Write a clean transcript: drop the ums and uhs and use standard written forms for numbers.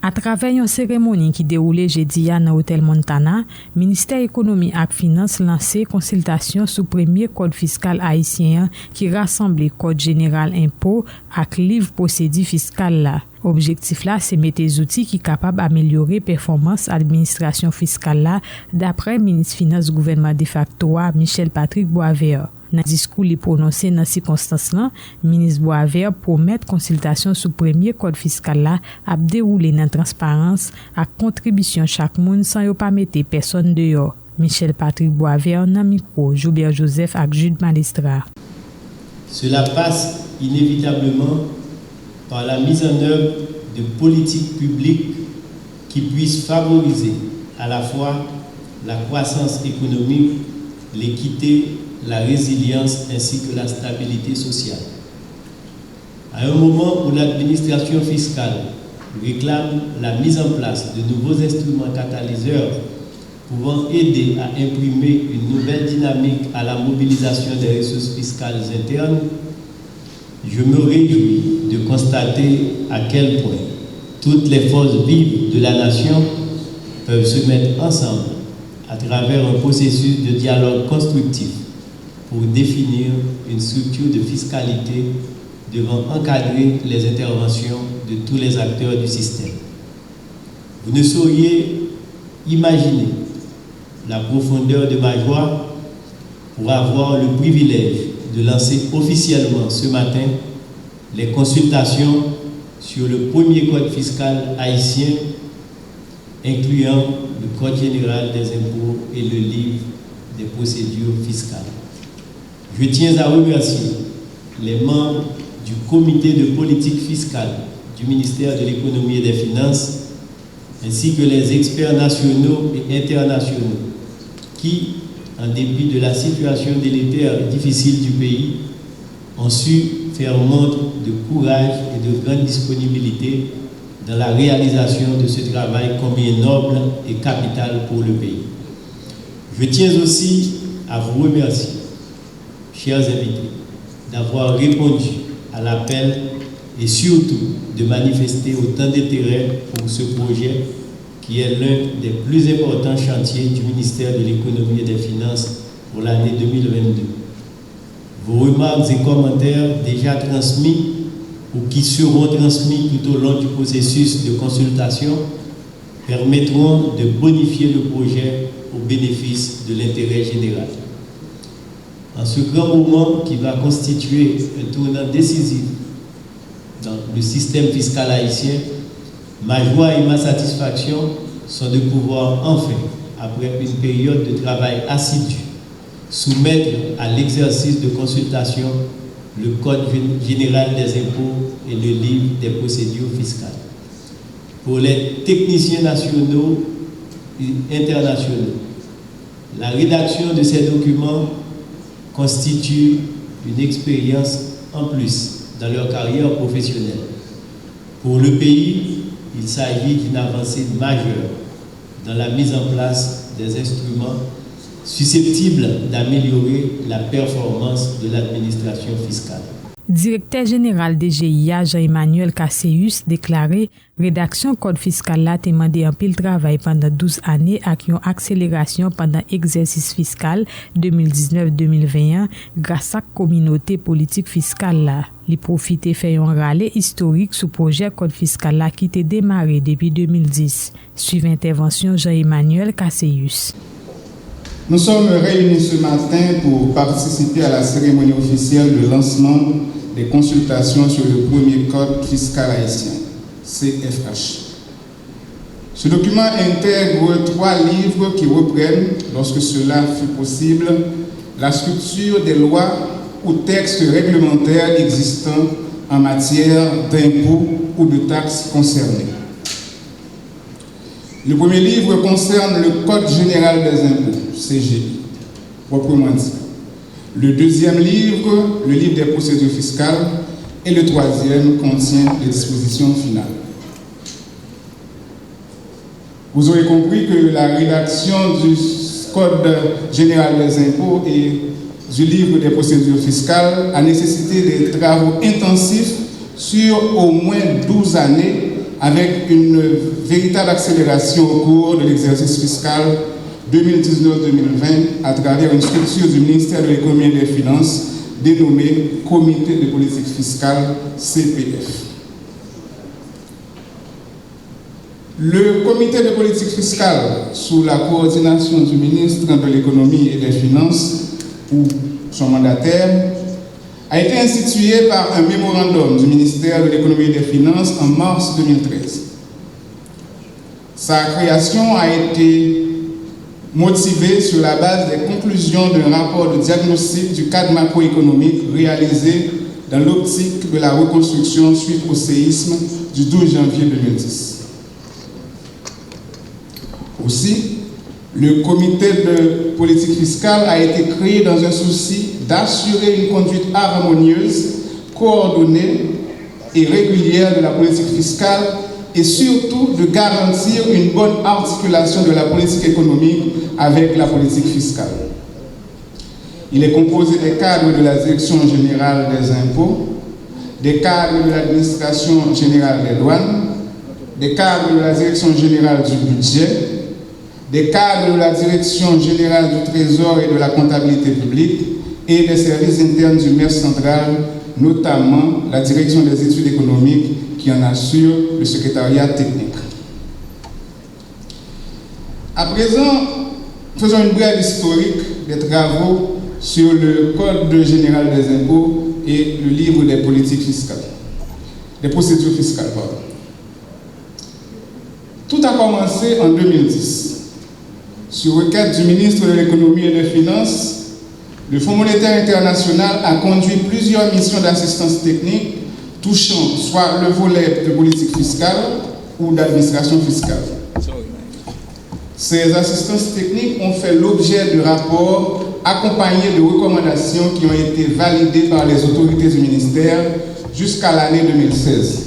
À travers une cérémonie qui déroulait jeudi dans l'hôtel Montana, le ministère économie et finance lancé consultation sur le premier code fiscal haïtien qui rassemble code général impôt et livre procédure fiscale là. Objectif là, c'est mettre des outils qui sont capables d'améliorer performance administration fiscale là, d'après le ministre finance gouvernement de facto Michel Patrick Boisvert. Dans le discours li prononcé dans circonstance là, ministre Boisvert promet consultation sur premier code fiscal là à dérouler dans transparence à contribution chaque monde sans yo pas mettre personne dehors. Michel Patrick Boisvert dans micro Joubert Joseph ak Jude Malestra. Cela passe inévitablement par la mise en œuvre de politiques publiques qui puissent favoriser à la fois la croissance économique, l'équité, la résilience ainsi que la stabilité sociale. À un moment où l'administration fiscale réclame la mise en place de nouveaux instruments catalyseurs pouvant aider à imprimer une nouvelle dynamique à la mobilisation des ressources fiscales internes, je me réjouis de constater à quel point toutes les forces vives de la nation peuvent se mettre ensemble à travers un processus de dialogue constructif pour définir une structure de fiscalité devant encadrer les interventions de tous les acteurs du système. Vous ne sauriez imaginer la profondeur de ma joie pour avoir le privilège de lancer officiellement ce matin les consultations sur le premier code fiscal haïtien, incluant le Code général des impôts et le livre des procédures fiscales. Je tiens à remercier les membres du comité de politique fiscale du ministère de l'économie et des finances, ainsi que les experts nationaux et internationaux qui, en dépit de la situation délétère et difficile du pays, ont su faire montre de courage et de grande disponibilité dans la réalisation de ce travail combien noble et capital pour le pays. Je tiens aussi à vous remercier, chers invités, d'avoir répondu à l'appel et surtout de manifester autant d'intérêt pour ce projet qui est l'un des plus importants chantiers du ministère de l'économie et des finances pour l'année 2022. Vos remarques et commentaires déjà transmis ou qui seront transmis tout au long du processus de consultation permettront de bonifier le projet au bénéfice de l'intérêt général. En ce grand moment qui va constituer un tournant décisif dans le système fiscal haïtien, ma joie et ma satisfaction sont de pouvoir enfin, après une période de travail assidu, soumettre à l'exercice de consultation le Code général des impôts et le livre des procédures fiscales. Pour les techniciens nationaux et internationaux, la rédaction de ces documents constitue une expérience en plus dans leur carrière professionnelle. Pour le pays, il s'agit d'une avancée majeure dans la mise en place des instruments susceptibles d'améliorer la performance de l'administration fiscale. Directeur général de GIA, Jean-Emmanuel Casseus, déclaré rédaction code fiscal là demandé un pile travail pendant 12 années avec une accélération pendant exercice fiscal 2019-2021 grâce à la communauté politique fiscale là. Il profite fait un rallye historique sous projet code fiscal là qui était démarré depuis 2010. Suivant intervention Jean-Emmanuel Casseus. Nous sommes réunis ce matin pour participer à la cérémonie officielle de lancement des consultations sur le premier code fiscal haïtien, CFH. Ce document intègre 3 livres qui reprennent, lorsque cela fut possible, la structure des lois ou textes réglementaires existants en matière d'impôts ou de taxes concernées. Le premier livre concerne le Code général des impôts, CGI, proprement dit. Le deuxième livre, le livre des procédures fiscales, et le troisième contient les dispositions finales. Vous aurez compris que la rédaction du Code général des impôts et du livre des procédures fiscales a nécessité des travaux intensifs sur au moins 12 années avec une véritable accélération au cours de l'exercice fiscal 2019-2020 à travers une structure du ministère de l'Économie et des Finances dénommée Comité de politique fiscale CPF. Le Comité de politique fiscale, sous la coordination du ministre de l'Économie et des Finances ou son mandataire, a été institué par un mémorandum du ministère de l'Économie et des Finances en mars 2013. Sa création a été motivée sur la base des conclusions d'un rapport de diagnostic du cadre macroéconomique réalisé dans l'optique de la reconstruction suite au séisme du 12 janvier 2010. Aussi, le comité de politique fiscale a été créé dans un souci d'assurer une conduite harmonieuse, coordonnée et régulière de la politique fiscale et surtout de garantir une bonne articulation de la politique économique avec la politique fiscale. Il est composé des cadres de la Direction générale des impôts, des cadres de l'administration générale des douanes, des cadres de la Direction générale du budget, des cadres de la Direction générale du Trésor et de la comptabilité publique et des services internes du MEF central, notamment la Direction des études économiques qui en assure le secrétariat technique. À présent, faisons une brève historique des travaux sur le Code général des impôts et le livre des politiques fiscales, des procédures fiscales. Pardon. Tout a commencé en 2010. Sur requête du ministre de l'Économie et des Finances, le Fonds monétaire international a conduit plusieurs missions d'assistance technique touchant soit le volet de politique fiscale ou d'administration fiscale. Ces assistances techniques ont fait l'objet de rapports accompagnés de recommandations qui ont été validées par les autorités du ministère jusqu'à l'année 2016.